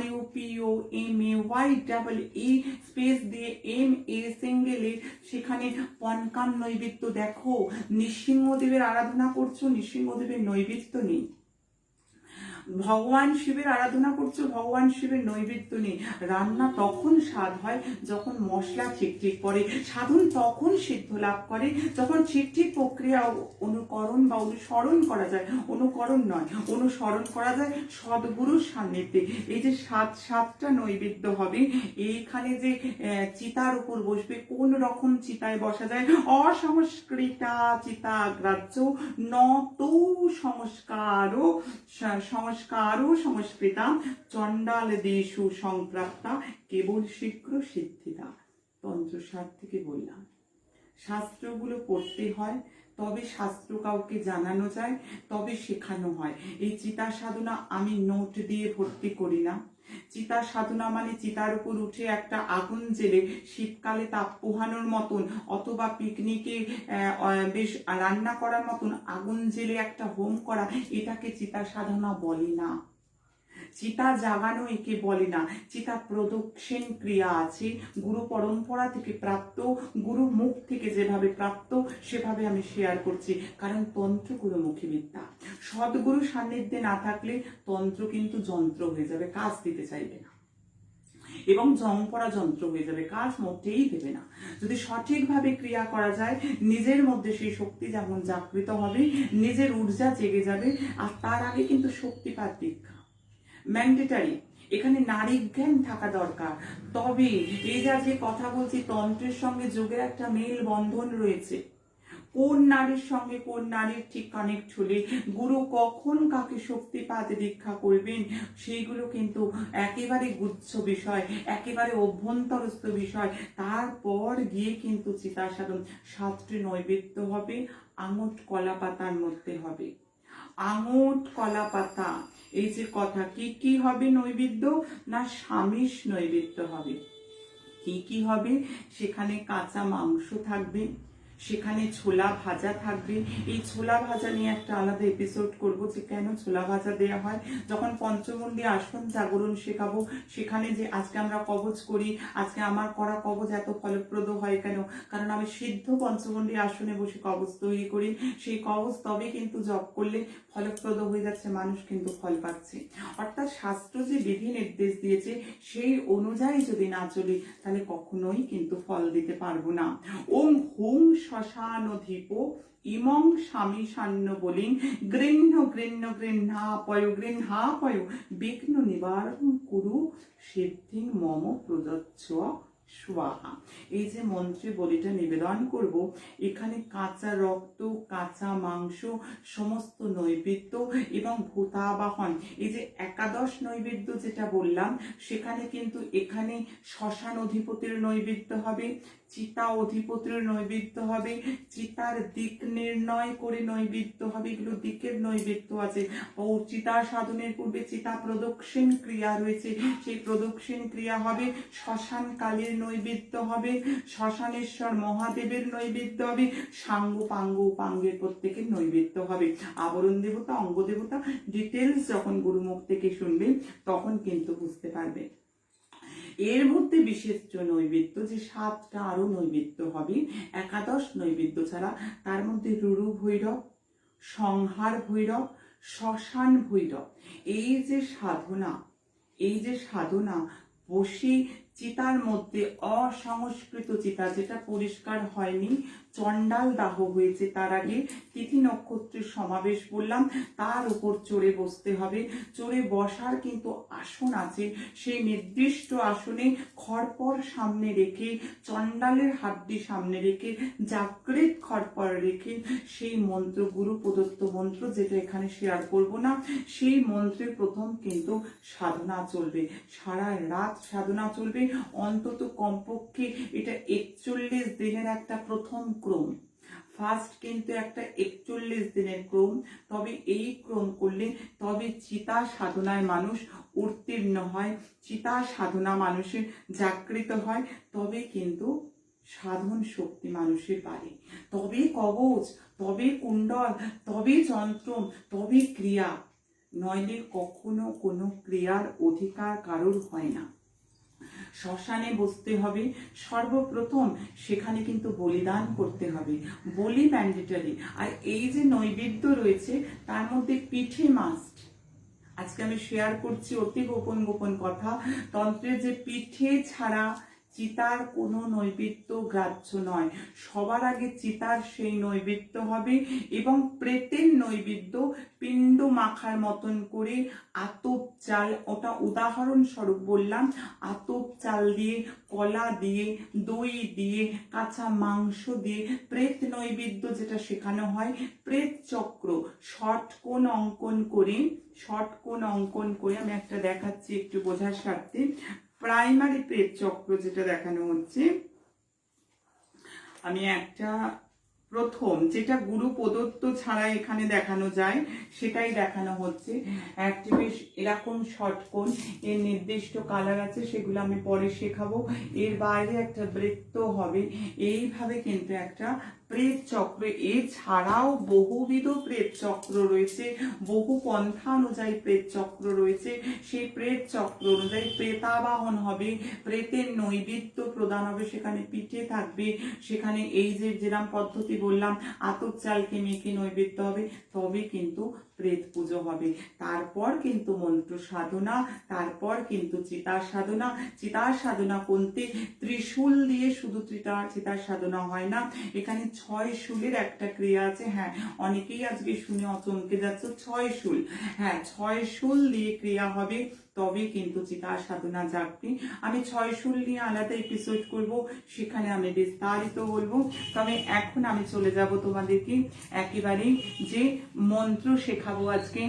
RUPOMAYEE স্পেস দিয়ে MA সিঙ্গেলে, সেখানে পনকাম নৈবেদ্য দেখো। নৃসিংহদেবের আরাধনা করছো, নৃসিংহদেবের নৈবেদ্য নেই। ভগবান শিবের আরাধনা করছো, ভগবান শিবের নৈবেদ্য নেই। রান্না তখন স্বাদ হয় যখন মশলা ঠিক ঠিক পড়ে, সাধন তখন সিদ্ধ লাভ করে যখন ঠিক ঠিক প্রক্রিয়া অনুকরণ বা অনুসরণ করা যায়, অনুকরণ নয় অনুসরণ করা যায় সদ্গুরুর সান্নিধ্যে। এই যে সাতটা নৈবেদ্য হবে, এইখানে যে চিতার উপর বসবে, কোন রকম চিতায় বসা যায়? অসংস্কৃতা চিতা গ্রাহ্য নত সংস্কৃতা চণ্ডাল দেশু সংপ্রাপ্তা কেবল শীঘ্র সিদ্ধিতা। তন্ত্রসার থেকে বললাম, শাস্ত্রগুলো পড়তে হয়, তবে শাস্ত্র কাউকে জানানো যায়, তবে শেখানো হয়। এই চিতা সাধনা আমি নোট দিয়ে ভর্তি করি না। চিতা সাধনা মানে চিতার উপর উঠে একটা আগুন জেলে শীতকালে তাপ পোহানোর মতন, অথবা পিকনিকে বেশ রান্না করার মতন আগুন জেলে একটা হোম করা, এটাকে চিতা সাধনা বলে না। চিতা জাগানো একে বলে না। চিতা প্রদক্ষিণ ক্রিয়া আছে, গুরু পরম্পরা থেকে প্রাপ্ত, গুরু মুখ থেকে যেভাবে প্রাপ্ত সেভাবে আমি শেয়ার করছি, কারণ তন্ত্র গুরুমুখী বিদ্যা। সদ্গুরু সান্নিধ্যে না থাকলে তন্ত্র কিন্তু যন্ত্র হয়ে যাবে, কাজ দিতে চাইবে না, এবং জং পড়া যন্ত্র হয়ে যাবে, কাজ মোটেই দেবে না। যদি সঠিকভাবে ক্রিয়া করা যায়, নিজের মধ্যে সেই শক্তি যেমন জাগৃত হবে, নিজের ঊর্জা জেগে যাবে। আর তার আগে কিন্তু শক্তিপাত দীক্ষা ম্যান্ডেটারি, এখানে নারী জ্ঞান থাকা দরকার। তবে এই যে কথা বলছি, তন্ত্রের সঙ্গে যোগের একটা মেল বন্ধন রয়েছে। কোন নারীর সঙ্গে কোন নারীর ঠিক কানেক্ট হলে গুরু কখন কাকে শক্তিপাত দীক্ষা করবেন, সেইগুলো কিন্তু একেবারে গুচ্ছ বিষয়, একেবারে অভ্যন্তরস্থ বিষয়। তারপর গিয়ে কিন্তু চিতা সাধন। 7টি নৈবেদ্য হবে, আঙট কলা পাতার মধ্যে হবে, আঙট কলা পাতা। এই যে কথা, কি কি হবে নৈবেদ্য? না স্বামীস নৈবেদ্য হবে। কি কি হবে? সেখানে কাঁচা মাংস থাকবে, সেখানে ছোলা ভাজা থাকবে। এই ছোলা ভাজা নিয়ে একটা আলাদা এপিসোড করব, যে কেন ছোলা ভাজা দেওয়া হয়। যখন পঞ্চমুণ্ডী আসন জাগরণ শেখাবো, সেখানে যে আজকে আমরা কবচ করি, আজকে আমার করা কবচ এত ফলপ্রদ হয় কেন? কারণ আমি সিদ্ধ পঞ্চমুণ্ডী আসনে বসে কবচ তৈরি করি। সেই কবচ তবে কিন্তু জপ করলে ফলপ্রদ হয়ে যাচ্ছে, মানুষ কিন্তু ফল পাচ্ছে। অর্থাৎ শাস্ত্র যে বিধি নির্দেশ দিয়েছে সেই অনুযায়ী যদি না চলি, তাহলে কখনোই কিন্তু ফল দিতে পারবো না। ওম হুম শ্মশানধিপ ইমং স্বামী সান্য বলিং গৃহ্ণ গৃহ্ণ গৃহ্ণাপয় বিঘ্ন নিবারণ কুরু সিদ্ধিং মম প্রদচ্ছ স্বাহা। এই যে মন্ত্রে বলিটা নিবেদন করব, এখানে কাঁচা রক্ত, কাঁচা মাংস, সমস্ত নৈবেদ্য এবং ভূতাবাহন। এই যে একাদশ নৈবেদ্য যেটা বললাম, সেখানে কিন্তু এখানে শ্মশান অধিপতির নৈবেদ্য হবে, চিতা অধিপতির নৈবেদ্য হবে, চিতার দিক নির্ণয় করে নৈবেদ্য হবে। এগুলো দিকের নৈবেদ্য আছে। ও চিতা সাধনের পূর্বে চিতা প্রদক্ষিণ ক্রিয়া রয়েছে, সেই প্রদক্ষিণ ক্রিয়া হবে। শ্মশান কালের নৈবেদ্য হবে, শ্মশানেশ্বর মহাদেবের নৈবেদ্য হবে, সাঙ্গ পাঙ্গ উপাঙ্গের প্রত্যেকের নৈবেদ্য হবে। আবরণ দেবতা, অঙ্গ দেবতা, ডিটেলস যখন গুরুমুখ থেকে শুনবেন তখন কিন্তু বুঝতে পারবে। এর মধ্যে বিশেষ নৈবেদ্য যে 7টা আরো নৈবেদ্য হবে একাদশ নৈবেদ্য ছাড়া, তার মধ্যে রুরু ভৈরব, সংহার ভৈরব, শ্মশান ভৈরব। এই যে সাধনা, এই যে সাধনা বসে চিতার মধ্যে অসংস্কৃত চিতা, যেটা পরিষ্কার হয়নি, চণ্ডাল দাহ হয়েছে, তার আগে তিথি নক্ষত্রের সমাবেশ বললাম, তার উপর চড়ে বসতে হবে। চড়ে বসার কিন্তু আসন আছে, সেই নির্দিষ্ট আসনে খড়পর সামনে রেখে, চণ্ডালের হাড্ডি সামনে রেখে, জাগৃত খড়পর রেখে সেই মন্ত্র, গুরু প্রদত্ত মন্ত্র, যেটা এখানে শেয়ার করব না, সেই মন্ত্রের প্রথম কিন্তু সাধনা চলবে, সারা রাত সাধনা চলবে। অন্তত কমপক্ষে এটা 41 দিনের একটা প্রথম ক্রম। ফার্স্ট কিন্তু একটা 41 দিনের ক্রম। তবে এই ক্রম করলে তবে চিতা সাধনায় মানুষ উত্তীর্ণ হয়, চিতা সাধনা মানুষের জাগৃত হয়, তবে কিন্তু সাধন শক্তি মানুষের বাড়ে, তবে কবচ, তবে কুণ্ডল, তবে যন্ত্র, তবে ক্রিয়া। নইলে কখনো কোনো ক্রিয়ার অধিকার কারোর হয় না। শ্মশানে বসতে হবে সর্বপ্রথম, সেখানে কিন্তু বলিদান করতে হবে, বলি ম্যান্ডেটরি। আর এই যে নৈবেদ্য রয়েছে তার মধ্যে পিঠে মাস্ট, আজকে আমি শেয়ার করছি অতি গোপন গোপন কথা। তন্ত্রের যে পিঠে ছাড়া চিতার কোনো নৈবেদ্য গ্রাহ্য নয়। সবার আগে চিতার সেই নৈবেদ্য হবে এবং প্রেতের নৈবেদ্য পিণ্ড মাখার মতন করে আতপ চাল, ওটা উদাহরণস্বরূপ বললাম, আতপ চাল দিয়ে, কলা দিয়ে, দই দিয়ে, কাঁচা মাংস দিয়ে প্রেত নৈবেদ্য যেটা শেখানো হয়, প্রেত চক্র ষটকোণ অঙ্কন করে, ষটকোণ অঙ্কন করে আমি একটা দেখাচ্ছি একটু বোঝার স্বার্থে। প্রাইমারি প্রেত চক্র যেটা দেখানো হচ্ছে, আমি একটা প্রথম যেটা গুরু প্রদত্ত ছাড়া এখানে দেখানো যায় সেটাই দেখানো হচ্ছে। একটি বেশ এরকম ষটকোণ, এর নির্দিষ্ট কালার আছে, সেগুলো আমি পরে শেখাবো। এর বাইরে একটা বৃত্ত হবে, এইভাবে কিন্তু একটা প্রেত চক্র। এছাড়াও বহুবিধ প্রেত চক্র রয়েছে, বহু পন্থা অনুযায়ী প্রেত চক্র রয়েছে। সেই প্রেত চক্র অনুযায়ী প্রেতাবাহন হবে, প্রেতের নৈবেদ্য প্রদান হবে, সেখানে পিঠে থাকবে, সেখানে এই যে যেরাম পদ্ধতি বললাম আতপ চালকে মেখে নৈবেদ্য হবে, তবে কিন্তু প্রেত পুজো হবে। তারপর কিন্তু মন্ত্র সাধনা, তারপর কিন্তু চিতার সাধনা। চিতার সাধনা করতে ত্রিশূল দিয়ে শুধু চিতার সাধনা হয় না, এখানে 6 শূলের একটা ক্রিয়া আছে। হ্যাঁ, অনেকেই আজকে শুনে চমকে যাচ্ছে, 6 শূল। হ্যাঁ, 6 শূল দিয়ে ক্রিয়া হবে, তবে কিন্তু চিতার সাধনা জাগবে। আমি 6 শূল নিয়ে আলাদা এপিসোড করব, সেখানে আমি বিস্তারিত বলবো। তবে এখন আমি চলে যাব তোমাদেরকে একেবারে যে মন্ত্র শেখাবো আজকে।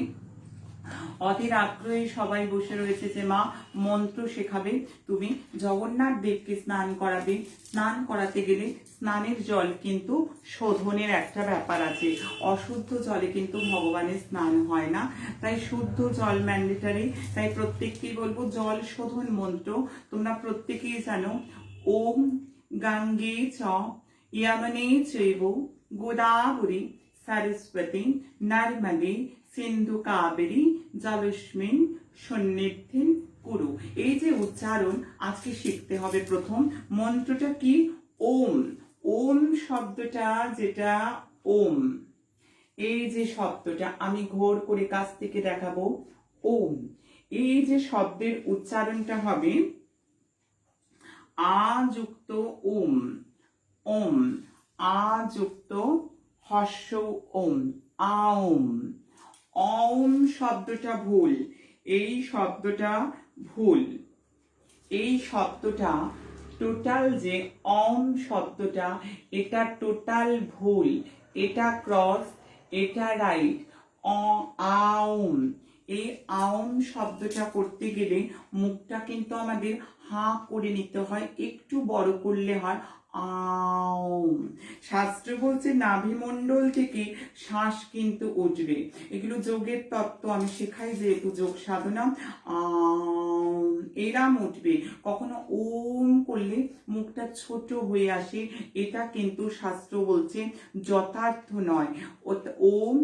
অধীর আগ্রহে সবাই বসে রয়েছে যে মা মন্ত্র শেখাবে, তুমি জগন্নাথ দেবকে স্নান করাবে। স্নান করাতে গেলে স্নানের জল কিন্তু শোধনের একটা ব্যাপার আছে, অশুদ্ধ জলে কিন্তু ভগবানের স্নান হয় না, তাই শুদ্ধ জল ম্যান্ডেটারি। তাই প্রত্যেককেই বলবো জল শোধন মন্ত্র তোমরা প্রত্যেকেই জানো। ওম গঙ্গে চ यमुने चैव गोदावरी सरस्वती नर्मदे সিন্ধু কাবেরী জলস্মিন সন্নিধিন কুরু। এই যে উচ্চারণ আজকে শিখতে হবে। প্রথম মন্ত্রটা কি? ওম। ওম শব্দটা যেটা ওম, এই যে শব্দটা আমি ঘোর করে কাছ থেকে দেখাবো। ওম, এই যে শব্দের উচ্চারণটা হবে আ যুক্ত ওম, ওম, আ যুক্ত হর্ষ ওম, আওম। ওম শব্দটা ভুল, এই শব্দটা ভুল, এই শব্দটা টোটাল যে ওম শব্দটা, এটা টোটাল ভুল, এটা ক্রস, এটা রাইট। আওম, এই আওম শব্দটা করতে গেলে মুখটা কিন্তু আমাদের হাঁ করে নিতে হয়, একটু বড় করলে হয় আওম। শাস্ত্র বলছে নাভিমণ্ডল থেকে শ্বাস কিন্তু উঠবে। এগুলো যোগের তত্ত্ব আমি শেখাই, যেহেতু যোগ সাধনা। এরাম উঠবে, কখনো ওম করলে মুখটা ছোট হয়ে আসে, এটা কিন্তু শাস্ত্র বলছে যথার্থ নয়। ওম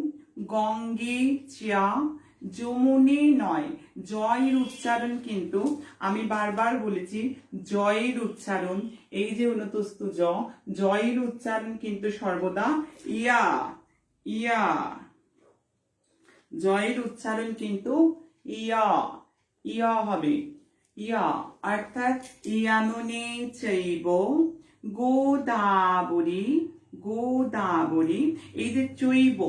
গঙ্গে চা যমুনে নয়, জয়ের উচ্চারণ কিন্তু আমি বারবার বলেছি, জয়ের উচ্চারণ, এই যে অনুতস্থ জ, জয়ের উচ্চারণ কিন্তু সর্বদা ইয়া, ইয়া, জয়ের উচ্চারণ কিন্তু ইয়া, ইয়া হবে, ইয়া। অর্থাৎ ইয়ামুনে চৈব গোদাবরী, গোদাবরী। এই যে চৈব,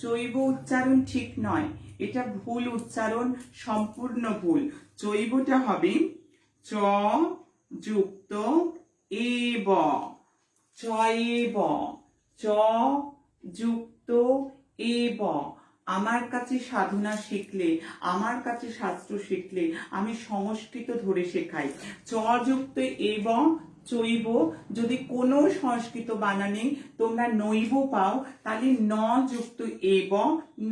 চৈব উচ্চারণ ঠিক নয়, এটা ভুল উচ্চারণ, সম্পূর্ণ ভুল। চৈবটা হবে চ যুক্ত এব, চয়েব, চ যুক্ত এব। আমার কাছে সাধনা শিখলে, আমার কাছে শাস্ত্র শিখলে আমি সংস্কৃত ধরে শেখাই। চ যুক্ত এবং চৈব, যদি কোনো সংস্কৃত বানানে তোমরা নৈব পাও, তাহলে ন যুক্ত এব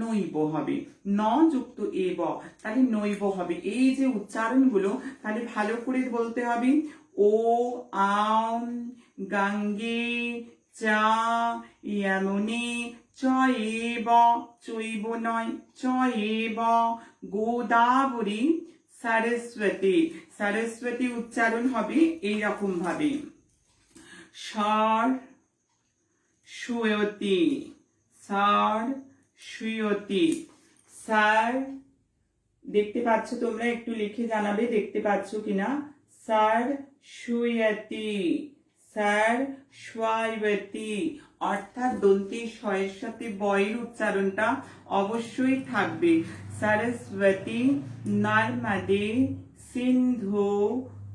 নৈব হবে, ন যুক্ত এব তাহলে নৈব হবে। এই যে উচ্চারণগুলো তাহলে ভালো করে বলতে হবে। ও আম গঙ্গে চা যমুনে চয়েব, চৈব নয়, চয়েব গোদাবরী সরস্বতী। সরস্বতী উচ্চারণ হবে এইরকম ভাবে, স্বর সুয়তি, স্বর সুয়তি, স্বর দেখতে পাচ্ছ তোমরা, একটু লিখে জানাবে দেখতে পাচ্ছ কিনা। স্যার শুয়তি, স্যার শোয়াইবতি, অর্থাৎ দন্তি শয়ের সাথে বয়ের উচ্চারণটা অবশ্যই থাকবে। সরস্বতী, নর্মদে, সিন্ধু,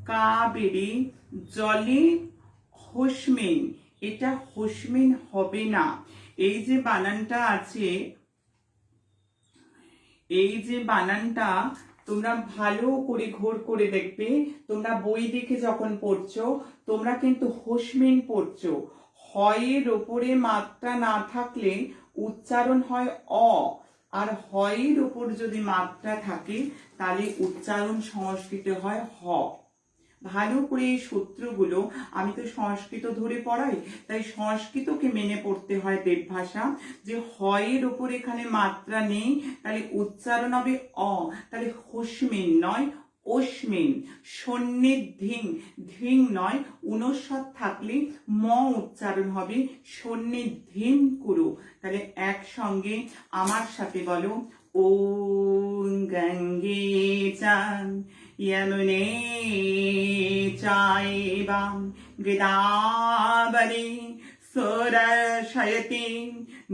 কাবেরী, জলে হস্মিন, এটা হস্মিন হবে না। এই যে বানানটা আছে, এই যে বানানটা তোমরা ভালো করে ঘোর করে দেখবে। তোমরা বই দেখে যখন পড়ছো তোমরা কিন্তু হস্মিন পড়ছো। হয়ের ওপরে মাত্রা না থাকলে উচ্চারণ হয় অ, আর হয়ের ওপর যদি মাত্রা থাকে তাহলে উচ্চারণ সংস্কৃতে হয় হ। ভালো করে এই সূত্রগুলো, আমি তো সংস্কৃত ধরে পড়াই, তাই সংস্কৃতকে মেনে পড়তে হয় দেবভাষা। যে হয়ের ওপর এখানে মাত্রা নেই তাহলে উচ্চারণ হবে অ, তাহলে হস্মিন নয় অস্মিন। সন্নিধিং, ধিং নয়, উনস্বর থাকলে ম উচ্চারণ হবে সন্নিধিং কুরু। তাহলে একসঙ্গে আমার সাথে বলো, ওম গঙ্গে চান यमुने चाइवां गोदावरी सरस्वती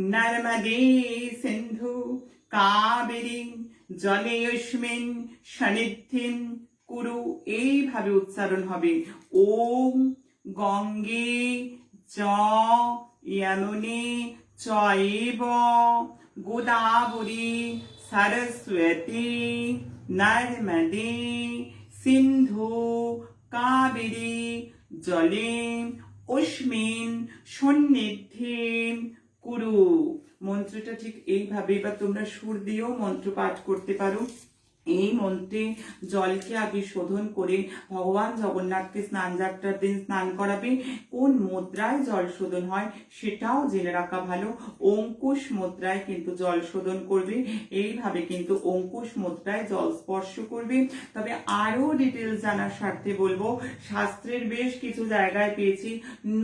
नर्मदे सिंधु कावेरी জলেস্মিন সন্নিধিং কুরু। এইভাবে উচ্চারণ হবে। ওম গঙ্গে চ যমুনে চৈব গোদাবরী সরস্বতী নর্মদে সিন্ধু কাবেরী জলে অস্মিন সন্নিধিং কুরু। মন্ত্রটা ঠিক এইভাবে, এবার তোমরা সুর দিয়েও মন্ত্র পাঠ করতে পারো। এই মন্ত্রে জলকে আগে শোধন করে ভগবান জগন্নাথকে স্নান যাত্রার দিন স্নান করাবে। কোন মুদ্রায় জল শোধন হয় সেটাও জেনে রাখা ভালো। অঙ্কুশ মুদ্রায় কিন্তু জল শোধন করবে। এইভাবে কিন্তু অঙ্কুশ মুদ্রায় জল স্পর্শ করবে। তবে আরো ডিটেলস জানার স্বার্থে বলবো, শাস্ত্রের বেশ কিছু জায়গায় পেয়েছি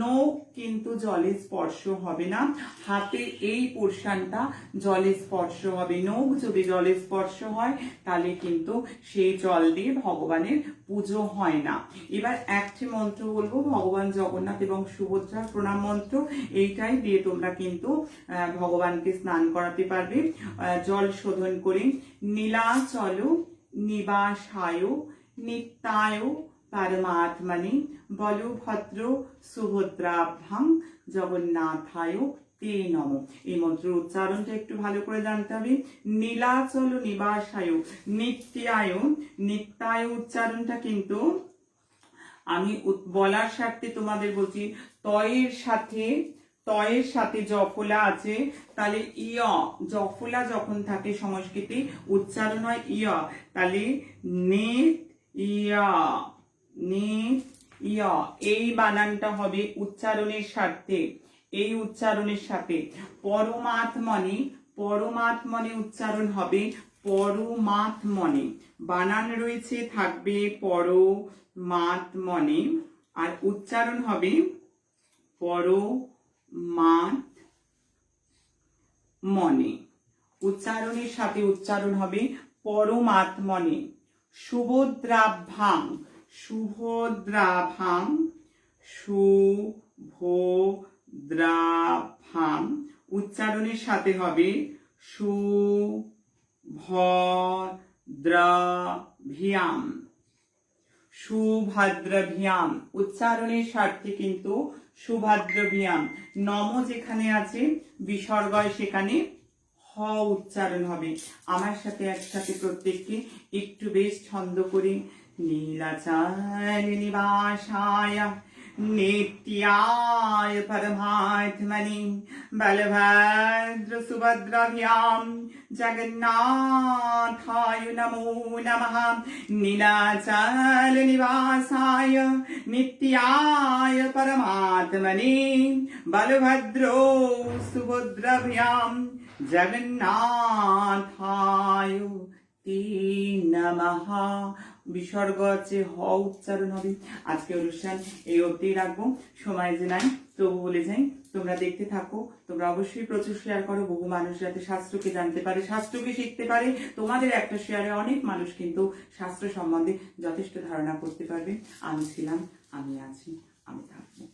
নখ কিন্তু জলে স্পর্শ হবে না, হাতে এই পোর্শনটা জলে স্পর্শ হবে। নখ যদি জলে স্পর্শ হয় তাহলে কিন্তু সেই জল দিয়ে ভগবানের পুজো হয় না। এবার একটি মন্ত্র বলবো, ভগবান জগন্নাথ এবং সুভদ্রার প্রণাম মন্ত্র। এইটাই দিয়ে তোমরা কিন্তু ভগবানকে স্নান করাতে পারবে জল শোধন করে। নীলাচল নিবাসায় নিত্যায় পরমাত্মনে বলভদ্র সুভদ্রাভ্যাং জগন্নাথায় তে নমঃ। এই মন্ত্রের উচ্চারণটা একটু ভালো করে জানতে হবে। নীলাচল নিবাসায়, নিত্যায়, নিত্যায় উচ্চারণটা কিন্তু আমি বলার স্বার্থে তোমাদের বলছি। তয়ের সাথে জফলা আছে, তাহলে ইয়, জফলা যখন থাকে সংস্কৃতে উচ্চারণ হয় ইয়, তাহলে নেত ইয়া, নেত ইয়া। এই বানানটা হবে উচ্চারণের স্বার্থে, এই উচ্চারণের সাথে। পরমাত্মনে, পরমাত্মনে উচ্চারণ হবে পরমাত্মনে। বানান রয়েছে, থাকবে পরমাত্মনে, আর উচ্চারণ হবে পরমাত্মনে। উচ্চারণের সাথে উচ্চারণ হবে পরমাত্মনে। সুভদ্রাভ্যাং, সুভদ্রাভ্যাং, সুভদ্রাভ্যাং উচ্চারণের সাথে হবে সুভদ্রাভ্যাং, সুভদ্রাভ্যাং উচ্চারণের স্বার্থে কিন্তু সুভদ্রাভ্যাং। নম যেখানে আছে বিসর্গয় সেখানে হ উচ্চারণ হবে। আমার সাথে একসাথে প্রত্যেককে একটু বেশ ছন্দ করে। নীলাচল নিবাসায় নিত্যায় পরমাত্মনে বলভদ্র সুভদ্রাভ্যাং জগন্নাথায় নমো নমঃ। নীলাচল নিবাসায় নিত্যায় পরমাত্মনে বলভদ্র সুভদ্রাভ্যাং জগন্নাথায় তে নমঃ। বিসর্গ আছে, হ উচ্চারণ হবে। আজকে অনুষ্ঠান এই অবধি রাখবো, সময় যে নাই তবু বলে যাই, তোমরা দেখতে থাকো। তোমরা অবশ্যই প্রচুর শেয়ার করো, বহু মানুষ যাতে শাস্ত্রকে জানতে পারে, শাস্ত্রকে শিখতে পারে। তোমাদের একটা শেয়ারে অনেক মানুষ কিন্তু শাস্ত্র সম্বন্ধে যথেষ্ট ধারণা করতে পারবে। আমি ছিলাম, আমি আছি, আমি থাকবো।